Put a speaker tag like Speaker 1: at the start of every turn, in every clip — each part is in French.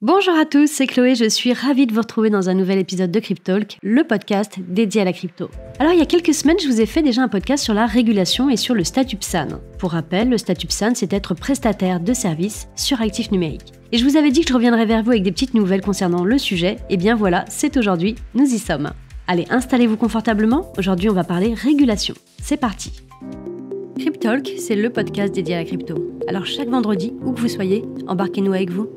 Speaker 1: Bonjour à tous, c'est Chloé, je suis ravie de vous retrouver dans un nouvel épisode de Cryptalk, le podcast dédié à la crypto. Alors il y a quelques semaines, je vous ai fait déjà un podcast sur la régulation et sur le statut PSAN. Pour rappel, le statut PSAN, c'est être prestataire de services sur actifs numériques. Et je vous avais dit que je reviendrais vers vous avec des petites nouvelles concernant le sujet, et bien voilà, c'est aujourd'hui, nous y sommes. Allez, installez-vous confortablement, aujourd'hui on va parler régulation. C'est parti. Cryptalk, c'est le podcast dédié à la crypto. Alors chaque vendredi, où que vous soyez, embarquez-nous avec vous.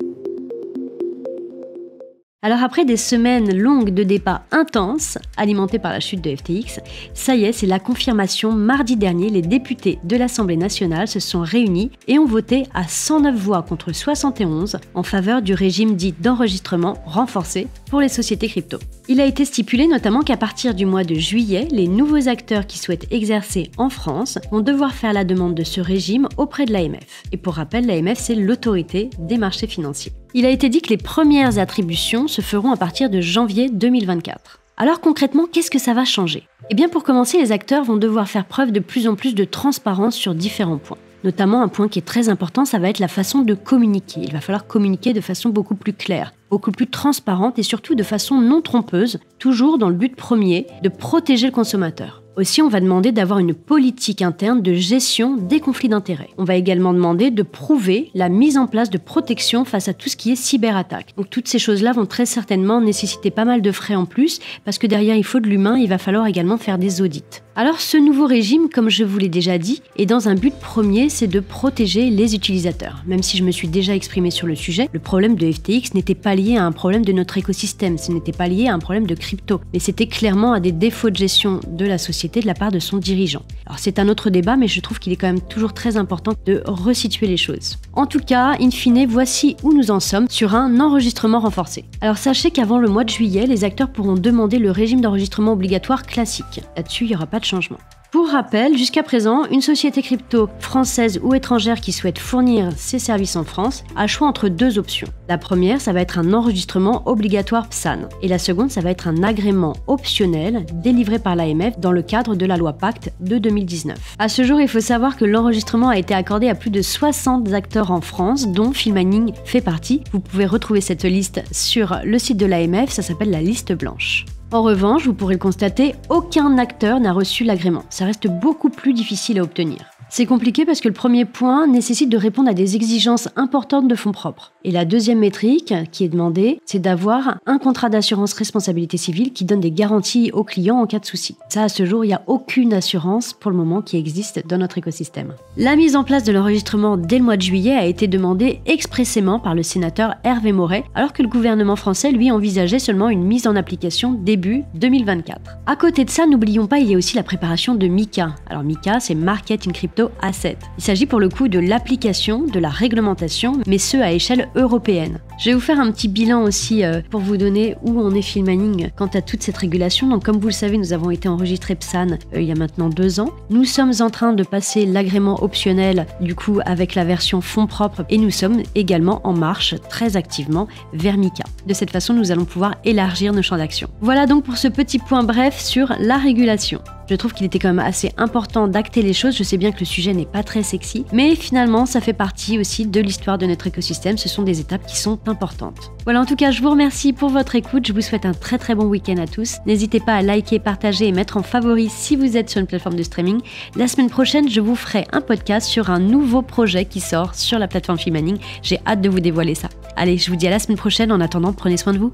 Speaker 1: Alors après des semaines longues de débats intenses, alimentés par la chute de FTX, ça y est, c'est la confirmation. Mardi dernier, les députés de l'Assemblée nationale se sont réunis et ont voté à 109 voix contre 71 en faveur du régime dit d'enregistrement renforcé pour les sociétés crypto. Il a été stipulé notamment qu'à partir du mois de juillet, les nouveaux acteurs qui souhaitent exercer en France vont devoir faire la demande de ce régime auprès de l'AMF. Et pour rappel, l'AMF, c'est l'autorité des marchés financiers. Il a été dit que les premières attributions se feront à partir de janvier 2024. Alors concrètement, qu'est-ce que ça va changer ? Eh bien pour commencer, les acteurs vont devoir faire preuve de plus en plus de transparence sur différents points. Notamment un point qui est très important, ça va être la façon de communiquer. Il va falloir communiquer de façon beaucoup plus claire, beaucoup plus transparente et surtout de façon non trompeuse, toujours dans le but premier de protéger le consommateur. Aussi, on va demander d'avoir une politique interne de gestion des conflits d'intérêts. On va également demander de prouver la mise en place de protection face à tout ce qui est cyberattaque. Donc toutes ces choses-là vont très certainement nécessiter pas mal de frais en plus, parce que derrière il faut de l'humain, il va falloir également faire des audits. Alors ce nouveau régime, comme je vous l'ai déjà dit, est dans un but premier, c'est de protéger les utilisateurs. Même si je me suis déjà exprimée sur le sujet, le problème de FTX n'était pas lié à un problème de notre écosystème, ce n'était pas lié à un problème de crypto, mais c'était clairement à des défauts de gestion de la société de la part de son dirigeant. Alors c'est un autre débat, mais je trouve qu'il est quand même toujours très important de resituer les choses. En tout cas, in fine, voici où nous en sommes sur un enregistrement renforcé. Alors sachez qu'avant le mois de juillet, les acteurs pourront demander le régime d'enregistrement obligatoire classique. Là-dessus, il n'y aura pas de changement. Pour rappel, jusqu'à présent, une société crypto française ou étrangère qui souhaite fournir ses services en France a choix entre deux options. La première, ça va être un enregistrement obligatoire PSAN. Et la seconde, ça va être un agrément optionnel délivré par l'AMF dans le cadre de la loi Pacte de 2019. À ce jour, il faut savoir que l'enregistrement a été accordé à plus de 60 acteurs en France, dont Filmmining fait partie. Vous pouvez retrouver cette liste sur le site de l'AMF, ça s'appelle la liste blanche. En revanche, vous pourrez le constater, aucun acteur n'a reçu l'agrément. Ça reste beaucoup plus difficile à obtenir. C'est compliqué parce que le premier point nécessite de répondre à des exigences importantes de fonds propres. Et la deuxième métrique qui est demandée, c'est d'avoir un contrat d'assurance responsabilité civile qui donne des garanties aux clients en cas de souci. Ça, à ce jour, il n'y a aucune assurance pour le moment qui existe dans notre écosystème. La mise en place de l'enregistrement dès le mois de juillet a été demandée expressément par le sénateur Hervé Moret, alors que le gouvernement français, lui, envisageait seulement une mise en application début 2024. À côté de ça, n'oublions pas, il y a aussi la préparation de MiCA. Alors MiCA, c'est Market in Crypto Asset. Il s'agit pour le coup de l'application de la réglementation, mais ce à échelle européenne. Je vais vous faire un petit bilan aussi pour vous donner où on est Filmmining quant à toute cette régulation. Donc comme vous le savez, nous avons été enregistrés PSAN il y a maintenant 2 ans. Nous sommes en train de passer l'agrément optionnel du coup avec la version fonds propres et nous sommes également en marche très activement vers MiCA. De cette façon, nous allons pouvoir élargir nos champs d'action. Voilà donc pour ce petit point bref sur la régulation. Je trouve qu'il était quand même assez important d'acter les choses. Je sais bien que le sujet n'est pas très sexy, mais finalement, ça fait partie aussi de l'histoire de notre écosystème. Ce sont des étapes qui sont importantes. Voilà, en tout cas, je vous remercie pour votre écoute. Je vous souhaite un très très bon week-end à tous. N'hésitez pas à liker, partager et mettre en favori si vous êtes sur une plateforme de streaming. La semaine prochaine, je vous ferai un podcast sur un nouveau projet qui sort sur la plateforme Filmmining. J'ai hâte de vous dévoiler ça. Allez, je vous dis à la semaine prochaine. En attendant, prenez soin de vous.